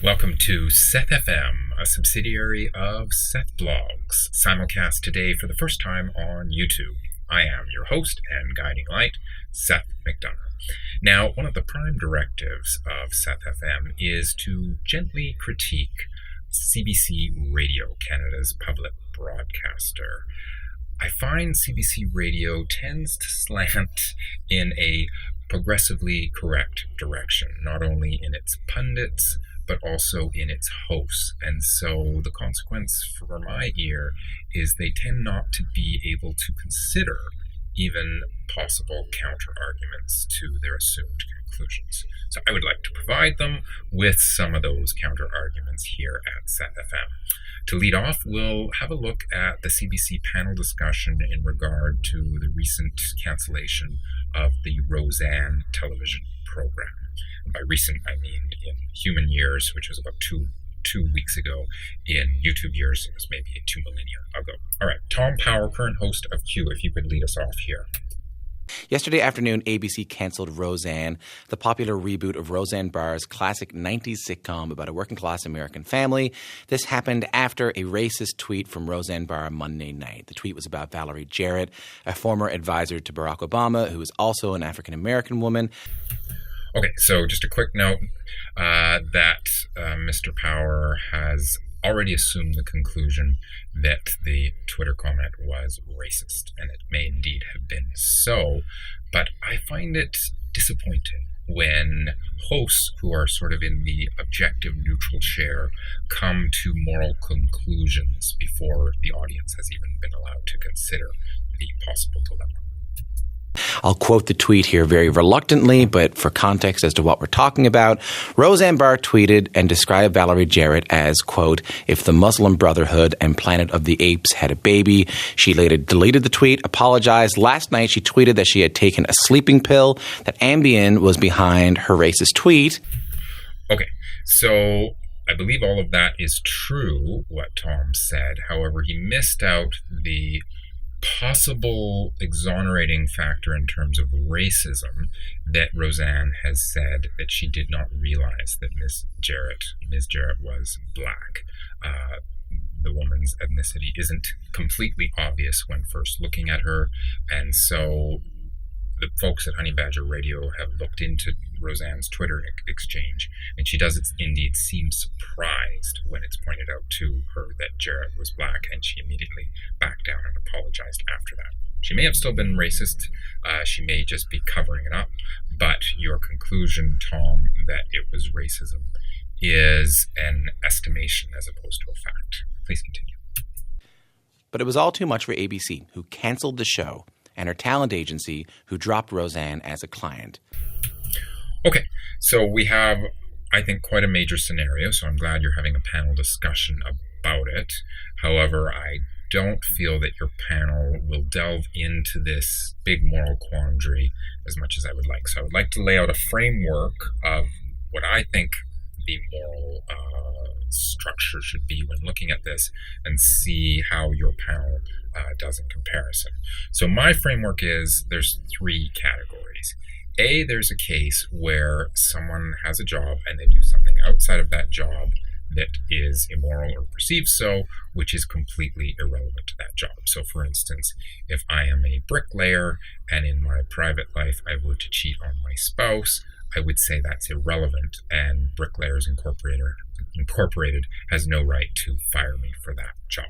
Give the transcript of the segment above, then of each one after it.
Welcome to SethFM, a subsidiary of Seth Blogs, simulcast today for the first time on YouTube. I am your host and guiding light, Seth McDonough. Now, one of the prime directives of SethFM is to gently critique CBC Radio, Canada's public broadcaster. I find CBC Radio tends to slant in a progressively correct direction, not only in its pundits, but also in its hosts. And so the consequence for my ear is they tend not to be able to consider even possible counter-arguments to their assumed conclusions. So I would like to provide them with some of those counter-arguments here at SethFM. To lead off, we'll have a look at the CBC panel discussion in regard to the recent cancellation of the Roseanne television program. And by recent, I mean in human years, which was about two weeks ago. In YouTube years, it was maybe 2 millennia ago. All right, Tom Power, current host of Q, if you could lead us off here. Yesterday afternoon, ABC canceled Roseanne, the popular reboot of Roseanne Barr's classic 90s sitcom about a working-class American family. This happened after a racist tweet from Roseanne Barr Monday night. The tweet was about Valerie Jarrett, a former advisor to Barack Obama, who is also an African-American woman. Okay, so just a quick note that Mr. Power has already assumed the conclusion that the Twitter comment was racist, and it may indeed have been so, but I find it disappointing when hosts who are sort of in the objective neutral chair come to moral conclusions before the audience has even been allowed to consider the possible dilemma. I'll quote the tweet here very reluctantly, but for context as to what we're talking about. Roseanne Barr tweeted and described Valerie Jarrett as, quote, "if the Muslim Brotherhood and Planet of the Apes had a baby." She later deleted the tweet, apologized. Last night, she tweeted that she had taken a sleeping pill, that Ambien was behind her racist tweet. Okay, so I believe all of that is true, what Tom said. However, he missed out the possible exonerating factor in terms of racism that Roseanne has said that she did not realize that Ms. Jarrett was black. The woman's ethnicity isn't completely obvious when first looking at her, and so the folks at Honey Badger Radio have looked into Roseanne's Twitter exchange, and she does indeed seem surprised when it's pointed out to her that Jarrett was black, and she immediately backed down and apologized after that. She may have still been racist, she may just be covering it up, but your conclusion, Tom, that it was racism is an estimation as opposed to a fact. Please continue. But it was all too much for ABC, who canceled the show, and her talent agency, who dropped Roseanne as a client. Okay, so we have, I think, quite a major scenario, so I'm glad you're having a panel discussion about it. However, I don't feel that your panel will delve into this big moral quandary as much as I would like. So I would like to lay out a framework of what I think the moral structure should be when looking at this, and see how your panel does in comparison. So my framework is there's 3 categories. A, there's a case where someone has a job and they do something outside of that job that is immoral or perceived so, which is completely irrelevant to that job. So for instance, if I am a bricklayer and in my private life I were to cheat on my spouse, I would say that's irrelevant, and Bricklayers Incorporated has no right to fire me for that job.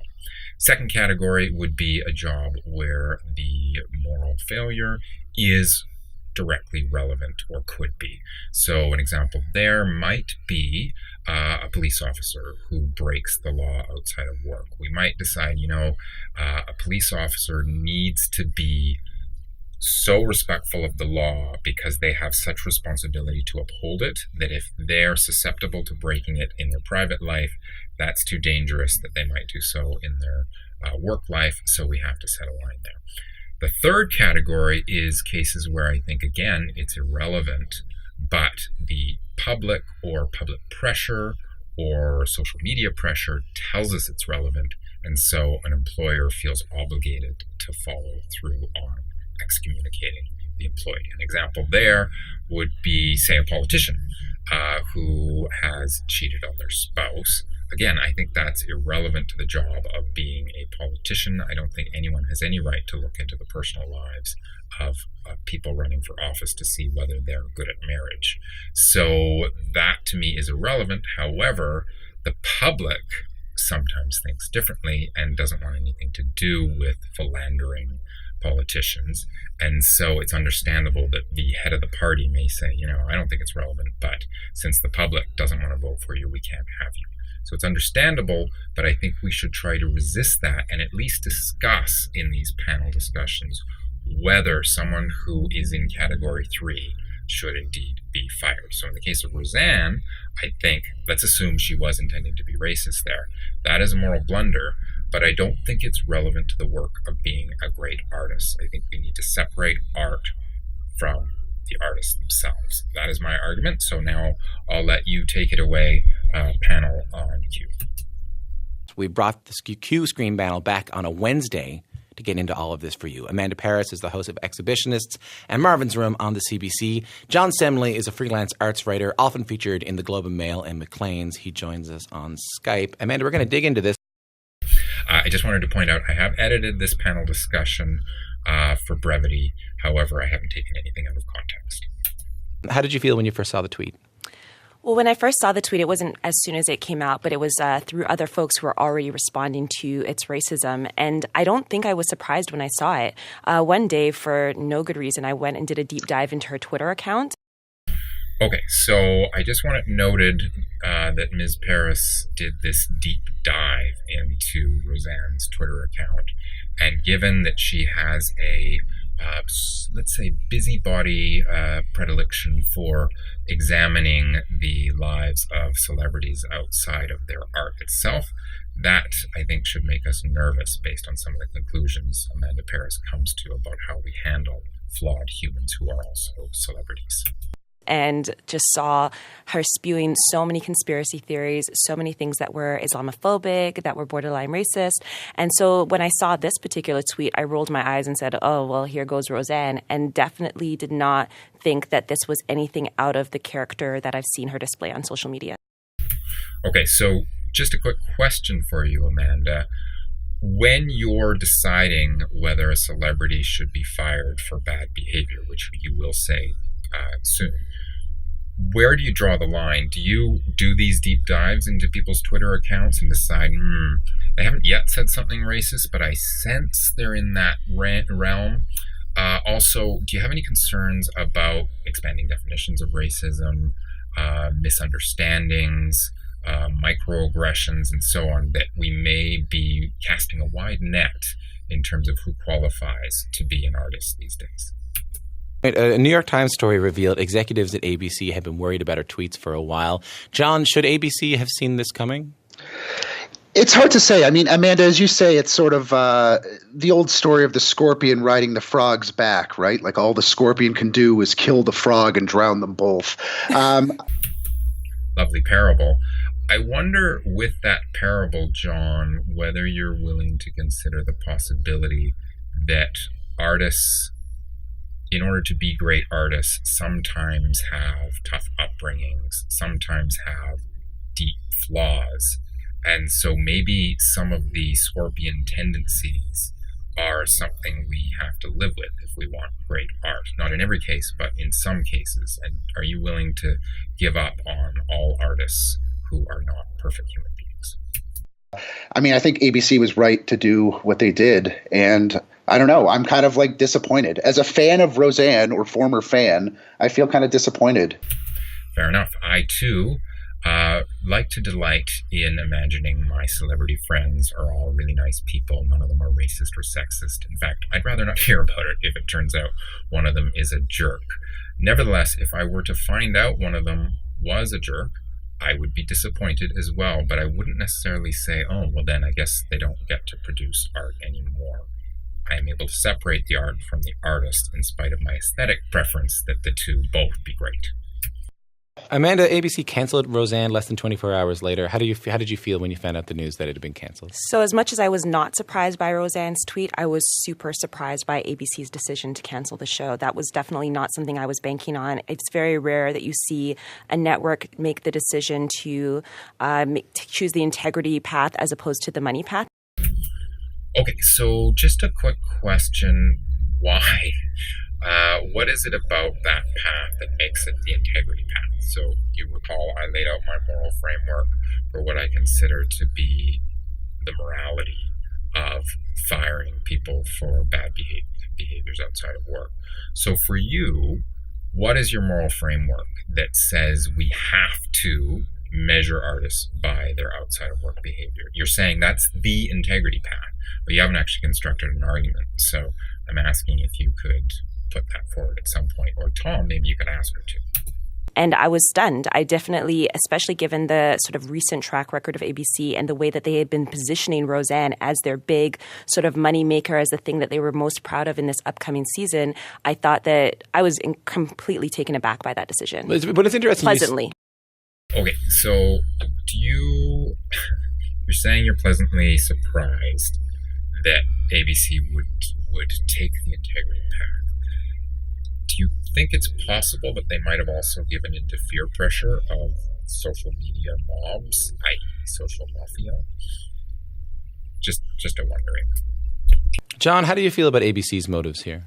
Second category would be a job where the moral failure is directly relevant or could be. So an example there might be a police officer who breaks the law outside of work. We might decide, a police officer needs to be so respectful of the law because they have such responsibility to uphold it that if they're susceptible to breaking it in their private life, that's too dangerous that they might do so in their work life, so we have to set a line there. The third category is cases where I think, again, it's irrelevant, but the public or public pressure or social media pressure tells us it's relevant, and so an employer feels obligated to follow through on excommunicating the employee. An example there would be, say, a politician who has cheated on their spouse. Again, I think that's irrelevant to the job of being a politician. I don't think anyone has any right to look into the personal lives of people running for office to see whether they're good at marriage. So that to me is irrelevant. However, the public sometimes thinks differently and doesn't want anything to do with philandering politicians. And so it's understandable that the head of the party may say, I don't think it's relevant, but since the public doesn't want to vote for you, we can't have you. So it's understandable, but I think we should try to resist that and at least discuss in these panel discussions whether someone who is in category 3 should indeed be fired. So in the case of Roseanne, I think, let's assume she was intending to be racist there. That is a moral blunder, but I don't think it's relevant to the work of being a great artist. I think we need to separate art from the artists themselves. That is my argument. So now I'll let you take it away, panel on Q. We brought the Q Screen Panel back on a Wednesday to get into all of this for you. Amanda Paris is the host of Exhibitionists and Marvin's Room on the CBC. John Semley is a freelance arts writer, often featured in the Globe and Mail and Maclean's. He joins us on Skype. Amanda, we're going to dig into this. I just wanted to point out I have edited this panel discussion for brevity. However, I haven't taken anything out of context. How did you feel when you first saw the tweet? Well, when I first saw the tweet, it wasn't as soon as it came out, but it was through other folks who were already responding to its racism. And I don't think I was surprised when I saw it. One day, for no good reason, I went and did a deep dive into her Twitter account. Okay, so I just want it noted that Ms. Paris did this deep dive into Roseanne's Twitter account. And given that she has a let's say, busybody predilection for examining the lives of celebrities outside of their art itself, that, I think, should make us nervous based on some of the conclusions Amanda Paris comes to about how we handle flawed humans who are also celebrities. And just saw her spewing so many conspiracy theories, so many things that were Islamophobic, that were borderline racist. And so when I saw this particular tweet, I rolled my eyes and said, oh, well, here goes Roseanne, and definitely did not think that this was anything out of the character that I've seen her display on social media. Okay, so just a quick question for you, Amanda. When you're deciding whether a celebrity should be fired for bad behavior, which you will say soon, where do you draw the line? Do you do these deep dives into people's Twitter accounts and decide, they haven't yet said something racist, but I sense they're in that realm? Also, do you have any concerns about expanding definitions of racism, misunderstandings, microaggressions, and so on, that we may be casting a wide net in terms of who qualifies to be an artist these days? A New York Times story revealed executives at ABC have been worried about her tweets for a while. John, should ABC have seen this coming? It's hard to say. I mean, Amanda, as you say, it's sort of the old story of the scorpion riding the frog's back, right? Like all the scorpion can do is kill the frog and drown them both. Lovely parable. I wonder with that parable, John, whether you're willing to consider the possibility that artists, in order to be great artists, sometimes have tough upbringings, sometimes have deep flaws. And so maybe some of the scorpion tendencies are something we have to live with if we want great art. Not in every case, but in some cases. And are you willing to give up on all artists who are not perfect human beings? I mean, I think ABC was right to do what they did. And I don't know, I'm kind of like disappointed. As a fan of Roseanne, or former fan, I feel kind of disappointed. Fair enough. I, too, like to delight in imagining my celebrity friends are all really nice people. None of them are racist or sexist. In fact, I'd rather not hear about it if it turns out one of them is a jerk. Nevertheless, if I were to find out one of them was a jerk, I would be disappointed as well, but I wouldn't necessarily say, oh, well, then I guess they don't get to produce art anymore. I am able to separate the art from the artist in spite of my aesthetic preference that the two both be great. Amanda, ABC canceled Roseanne less than 24 hours later. How did you feel when you found out the news that it had been canceled? So as much as I was not surprised by Roseanne's tweet, I was super surprised by ABC's decision to cancel the show. That was definitely not something I was banking on. It's very rare that you see a network make the decision to choose the integrity path as opposed to the money path. Okay, so just a quick question. Why? What is it about that path that makes it the integrity path? So you recall I laid out my moral framework for what I consider to be the morality of firing people for bad behaviors outside of work. So for you, what is your moral framework that says we have to measure artists by their outside of work behavior? You're saying that's the integrity path, but you haven't actually constructed an argument. So I'm asking if you could put that forward at some point, or Tom, maybe you could ask her to. And I was stunned. I definitely, especially given the sort of recent track record of ABC and the way that they had been positioning Roseanne as their big sort of money maker, as the thing that they were most proud of in this upcoming season, I thought that I was completely taken aback by that decision. But it's interesting. Pleasantly. Okay, so you're saying you're pleasantly surprised that ABC would take the integrity path. Do you think it's possible that they might have also given in to fear pressure of social media mobs, i.e. social mafia? Just a wondering. John, how do you feel about ABC's motives here?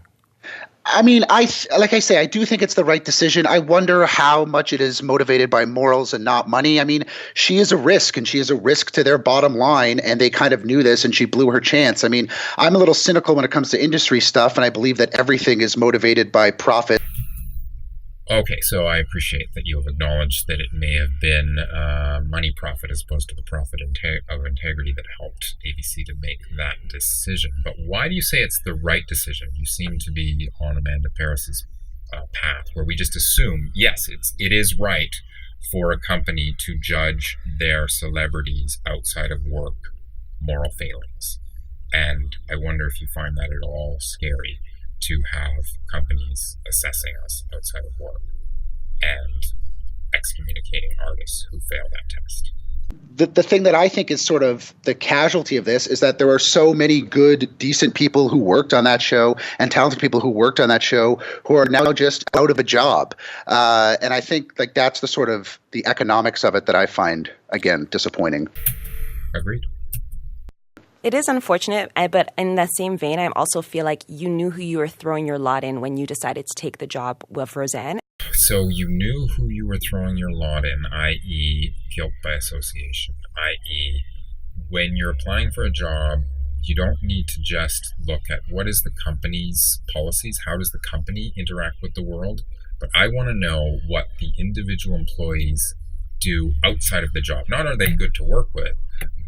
I mean, like I say, I do think it's the right decision. I wonder how much it is motivated by morals and not money. I mean, she is a risk, and she is a risk to their bottom line, and they kind of knew this, and she blew her chance. I mean, I'm a little cynical when it comes to industry stuff, and I believe that everything is motivated by profit. Okay, so I appreciate that you have acknowledged that it may have been money profit as opposed to the profit of integrity that helped ABC to make that decision. But why do you say it's the right decision? You seem to be on Amanda Paris's path, where we just assume, yes, it is right for a company to judge their celebrities outside of work moral failings. And I wonder if you find that at all scary, to have companies assessing us outside of work and excommunicating artists who fail that test. The thing that I think is sort of the casualty of this is that there are so many good, decent people who worked on that show and talented people who worked on that show who are now just out of a job. And I think like that's the sort of the economics of it that I find, again, disappointing. Agreed. It is unfortunate, but in that same vein, I also feel like you knew who you were throwing your lot in when you decided to take the job with Roseanne. So you knew who you were throwing your lot in, i.e. guilt by association, i.e. when you're applying for a job, you don't need to just look at what is the company's policies, how does the company interact with the world, but I want to know what the individual employees do outside of the job. Not are they good to work with,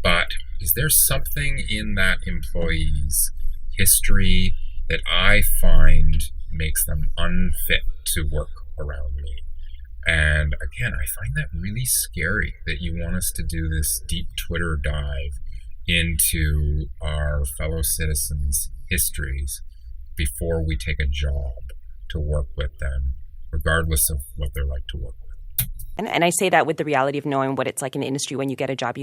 but is there something in that employee's history that I find makes them unfit to work around me? And again, I find that really scary that you want us to do this deep Twitter dive into our fellow citizens' histories before we take a job to work with them, regardless of what they're like to work with. And I say that with the reality of knowing what it's like in the industry. When you get a job,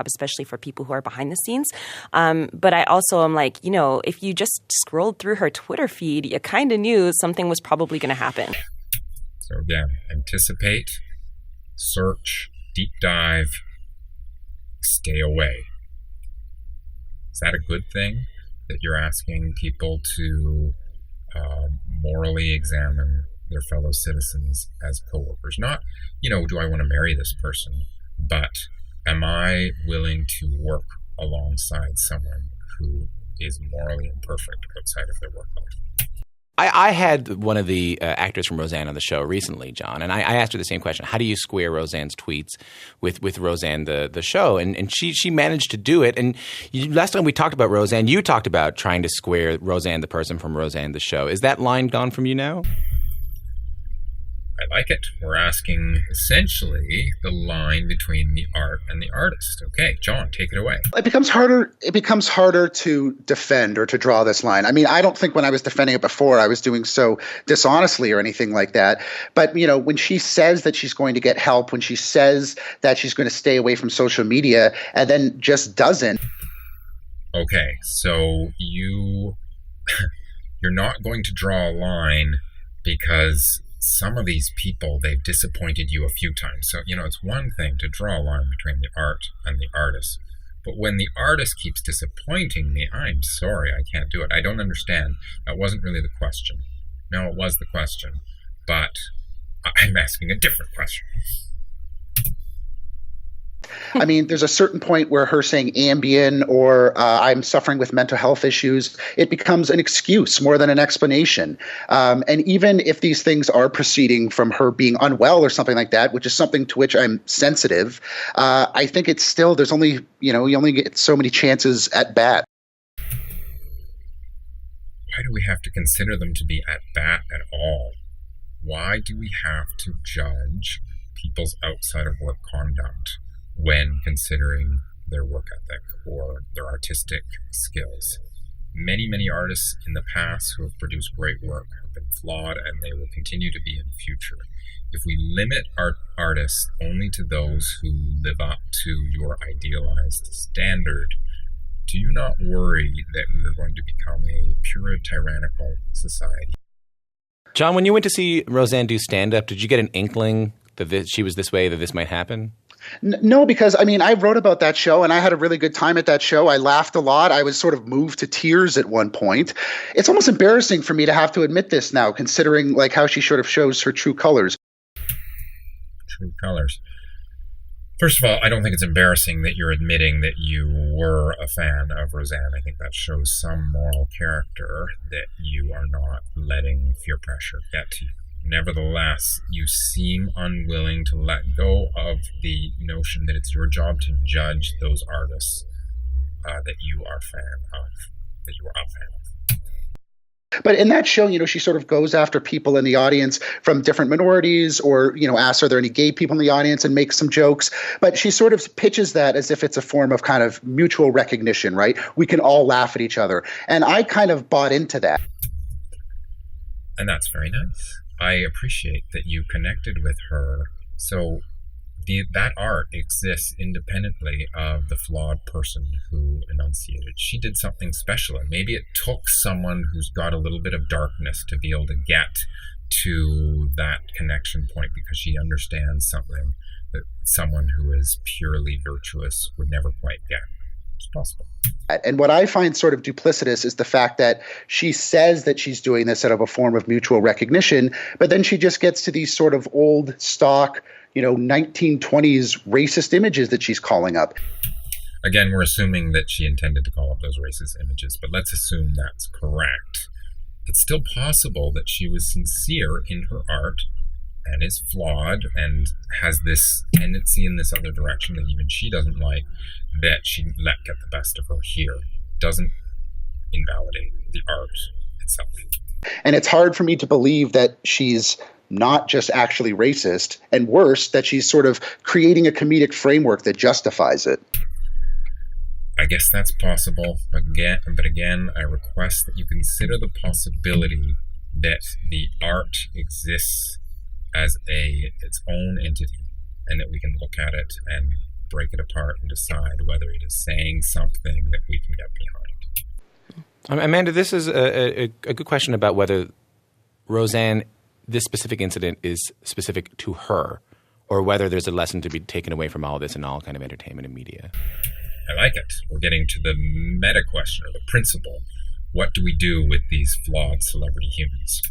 especially for people who are behind the scenes. But I also am like, if you just scrolled through her Twitter feed, you kind of knew something was probably going to happen. So again, anticipate, search, deep dive, stay away. Is that a good thing that you're asking people to morally examine their fellow citizens as coworkers? Not, do I want to marry this person, but am I willing to work alongside someone who is morally imperfect outside of their work life? I had one of the actors from Roseanne on the show recently, John, and I asked her the same question. How do you square Roseanne's tweets with Roseanne, the show? And she managed to do it. And last time we talked about Roseanne, you talked about trying to square Roseanne, the person, from Roseanne, the show. Is that line gone from you now? I like it. We're asking essentially the line between the art and the artist. Okay, John, take it away. It becomes harder to defend or to draw this line. I mean, I don't think when I was defending it before, I was doing so dishonestly or anything like that. But, when she says that she's going to get help, when she says that she's going to stay away from social media and then just doesn't. Okay, so you're not going to draw a line because some of these people, they've disappointed you a few times. So, it's one thing to draw a line between the art and the artist. But when the artist keeps disappointing me, I'm sorry, I can't do it. I don't understand. That wasn't really the question. No, it was the question. But I'm asking a different question. I mean, there's a certain point where her saying Ambien or I'm suffering with mental health issues, it becomes an excuse more than an explanation. And even if these things are proceeding from her being unwell or something like that, which is something to which I'm sensitive, I think it's still, there's only, you only get so many chances at bat. Why do we have to consider them to be at bat at all? Why do we have to judge people's outside of work conduct when considering their work ethic or their artistic skills? Many, many artists in the past who have produced great work have been flawed, and they will continue to be in the future. If we limit artists only to those who live up to your idealized standard, do you not worry that we are going to become a pure tyrannical society? John, when you went to see Roseanne do stand-up, did you get an inkling that she was this way, that this might happen? No, because I wrote about that show and I had a really good time at that show. I laughed a lot. I was sort of moved to tears at one point. It's almost embarrassing for me to have to admit this now, considering like how she sort of shows her true colors. True colors. First of all, I don't think it's embarrassing that you're admitting that you were a fan of Roseanne. I think that shows some moral character, that you are not letting peer pressure get to you. Nevertheless, you seem unwilling to let go of the notion that it's your job to judge those artists that you are a fan of. But in that show, she sort of goes after people in the audience from different minorities or, asks, are there any gay people in the audience, and makes some jokes. But she sort of pitches that as if it's a form of kind of mutual recognition, right? We can all laugh at each other. And I kind of bought into that. And that's very nice. I appreciate that you connected with her. So that art exists independently of the flawed person who enunciated. She did something special, and maybe it took someone who's got a little bit of darkness to be able to get to that connection point, because she understands something that someone who is purely virtuous would never quite get. It's possible. And what I find sort of duplicitous is the fact that she says that she's doing this out of a form of mutual recognition, but then she just gets to these sort of old stock, 1920s racist images that she's calling up. Again, we're assuming that she intended to call up those racist images, but let's assume that's correct. It's still possible that she was sincere in her art and is flawed and has this tendency in this other direction that even she doesn't like, that she let get the best of her here. Doesn't invalidate the art itself. And it's hard for me to believe that she's not just actually racist, and worse, that she's sort of creating a comedic framework that justifies it. I guess that's possible, but again, I request that you consider the possibility that the art exists as its own entity, and that we can look at it and break it apart and decide whether it is saying something that we can get behind. Amanda, this is a good question about whether Roseanne, this specific incident, is specific to her, or whether there's a lesson to be taken away from all this in all kind of entertainment and media. I like it. We're getting to the meta question, or the principle. What do we do with these flawed celebrity humans?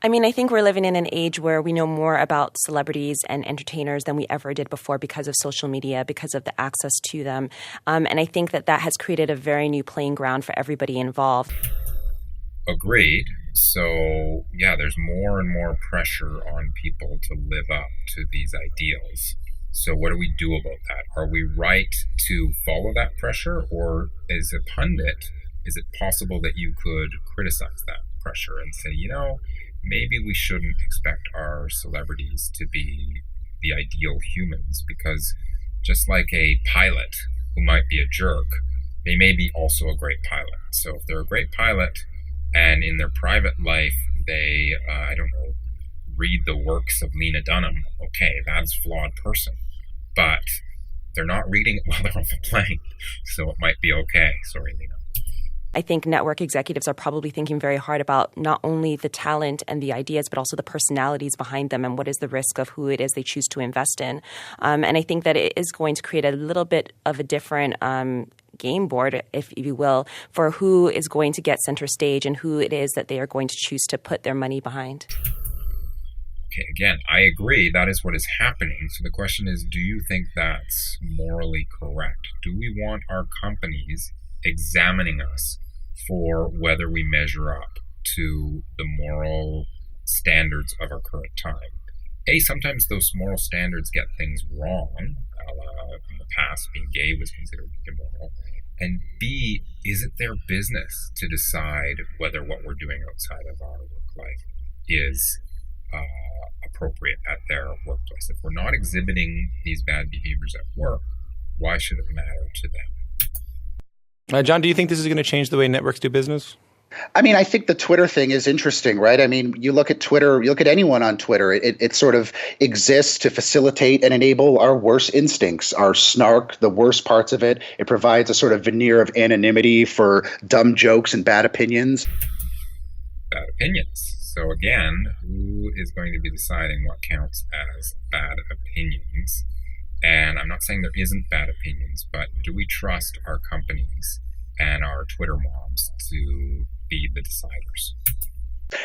I think we're living in an age where we know more about celebrities and entertainers than we ever did before because of social media, because of the access to them. And I think that has created a very new playing ground for everybody involved. Agreed. So, yeah, there's more and more pressure on people to live up to these ideals. So what do we do about that? Are we right to follow that pressure? Or as a pundit, is it possible that you could criticize that pressure and say, maybe we shouldn't expect our celebrities to be the ideal humans, because just like a pilot who might be a jerk, they may be also a great pilot. So if they're a great pilot and in their private life they, read the works of Lena Dunham, okay, that's a flawed person. But they're not reading it while they're on the plane, so it might be okay. Sorry, Lena. I think network executives are probably thinking very hard about not only the talent and the ideas, but also the personalities behind them and what is the risk of who it is they choose to invest in. And I think that it is going to create a little bit of a different game board, if you will, for who is going to get center stage and who it is that they are going to choose to put their money behind. Okay, again, I agree. That is what is happening. So the question is, do you think that's morally correct? Do we want our companies examining us for whether we measure up to the moral standards of our current time? A, sometimes those moral standards get things wrong. In the past, being gay was considered immoral. And B, is it their business to decide whether what we're doing outside of our work life is appropriate at their workplace? If we're not exhibiting these bad behaviors at work, why should it matter to them? John, do you think this is going to change the way networks do business? I mean, I think the Twitter thing is interesting, right? I mean, you look at Twitter, you look at anyone on Twitter, it sort of exists to facilitate and enable our worst instincts, our snark, the worst parts of it. It provides a sort of veneer of anonymity for dumb jokes and bad opinions. Bad opinions. So again, who is going to be deciding what counts as bad opinions? And I'm not saying there isn't bad opinions, but do we trust our companies and our Twitter mobs to be the deciders?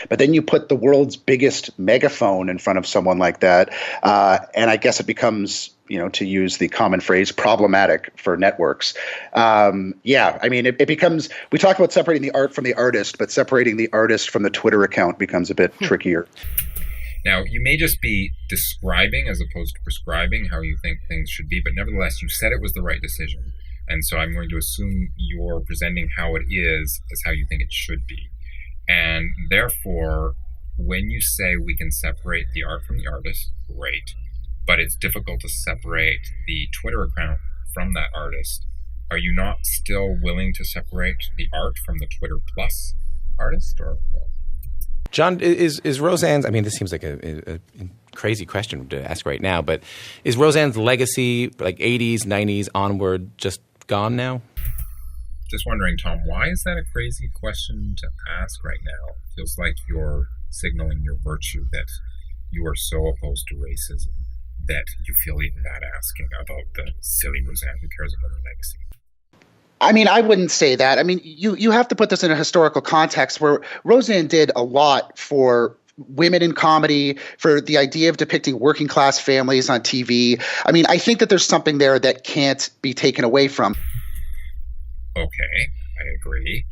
But then you put the world's biggest megaphone in front of someone like that, and I guess it becomes, to use the common phrase, problematic for networks. I mean, it becomes, we talk about separating the art from the artist, but separating the artist from the Twitter account becomes a bit trickier. Now, you may just be describing as opposed to prescribing how you think things should be, but nevertheless, you said it was the right decision. And so I'm going to assume you're presenting how it is as how you think it should be. And therefore, when you say we can separate the art from the artist, great. But it's difficult to separate the Twitter account from that artist. Are you not still willing to separate the art from the Twitter Plus artist? Or no? John, is Roseanne's, I mean, this seems like a crazy question to ask right now, but is Roseanne's legacy, like 80s, 90s onward, just gone now? Just wondering, Tom, why is that a crazy question to ask right now? It feels like you're signaling your virtue, that you are so opposed to racism that you feel even bad asking about the silly Roseanne who cares about her legacy. I mean, I wouldn't say that. I mean, you have to put this in a historical context where Roseanne did a lot for women in comedy, for the idea of depicting working class families on TV. I mean, I think that there's something there that can't be taken away from. Okay, I agree.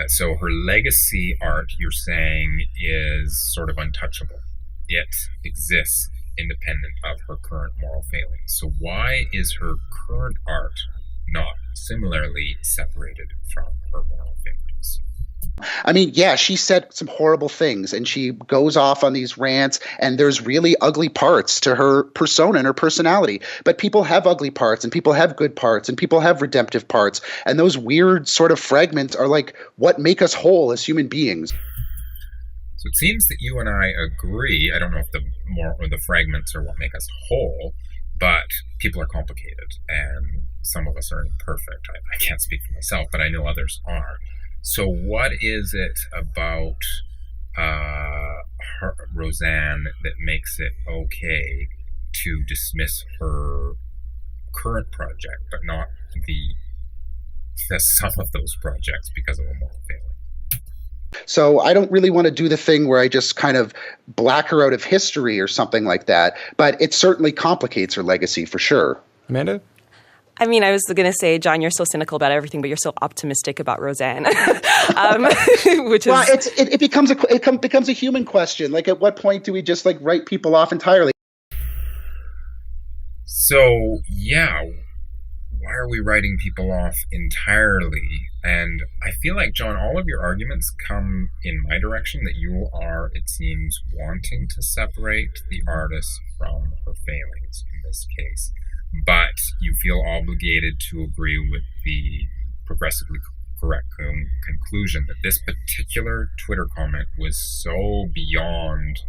So her legacy art, you're saying, is sort of untouchable. It exists independent of her current moral failings. So why is her current art not similarly separated from her moral failings? I mean, yeah, she said some horrible things and she goes off on these rants, and there's really ugly parts to her persona and her personality. But people have ugly parts and people have good parts and people have redemptive parts. And those weird sort of fragments are like what make us whole as human beings. So it seems that you and I agree. I don't know if the fragments are what make us whole, but people are complicated and some of us are imperfect. I can't speak for myself, but I know others are. So what is it about Roseanne that makes it okay to dismiss her current project, but not the sum of those projects because of a moral failing? So I don't really want to do the thing where I just kind of black her out of history or something like that, but it certainly complicates her legacy for sure. Amanda? I mean, I was going to say, John, you're so cynical about everything, but you're so optimistic about Roseanne, which is... Well, it becomes a human question. Like, at what point do we just write people off entirely? So, yeah, why are we writing people off entirely? And I feel like, John, all of your arguments come in my direction, that you are, it seems, wanting to separate the artist from her failings in this case. But you feel obligated to agree with the progressively correct conclusion that this particular Twitter comment was so beyond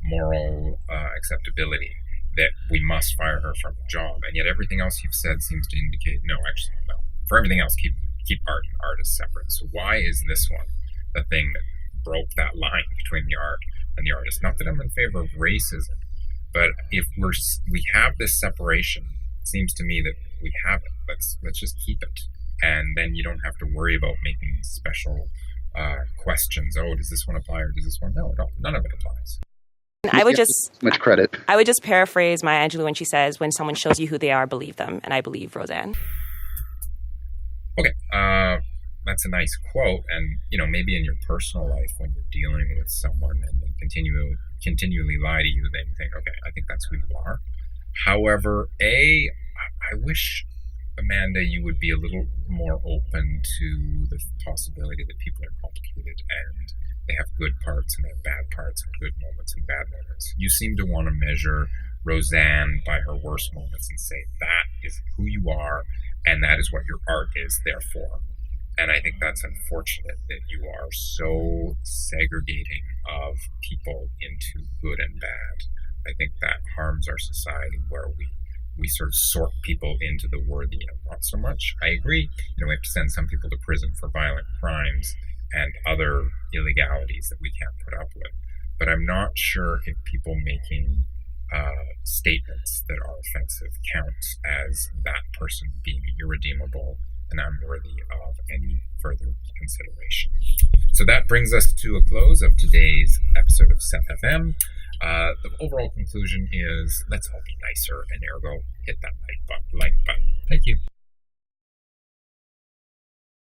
moral acceptability that we must fire her from the job. And yet everything else you've said seems to indicate, no, actually, no. For everything else, keep art and artists separate. So why is this one the thing that broke that line between the art and the artist? Not that I'm in favor of racism, but if we have this separation, it seems to me that we have it. Let's just keep it. And then you don't have to worry about making special questions. Oh, does this one apply or does this one? No, none of it applies. I would just much credit. I would just paraphrase Maya Angelou when she says, "When someone shows you who they are, believe them." And I believe Roseanne. Okay, that's a nice quote. And maybe in your personal life, when you're dealing with someone and they continually lie to you, then you think, okay, I think that's who you are. However, I wish, Amanda, you would be a little more open to the possibility that people are complicated and they have good parts and they have bad parts and good moments and bad moments. You seem to want to measure Roseanne by her worst moments and say that is who you are and that is what your art is, therefore. And I think that's unfortunate that you are so segregating of people into good and bad. I think that harms our society, where we sort of sort people into the worthy and not so much. I agree, we have to send some people to prison for violent crimes and other illegalities that we can't put up with. But I'm not sure if people making statements that are offensive counts as that person being irredeemable and unworthy of any further consideration. So that brings us to a close of today's episode of SethFM. The overall conclusion is, let's all be nicer, and ergo hit that like button. Thank you.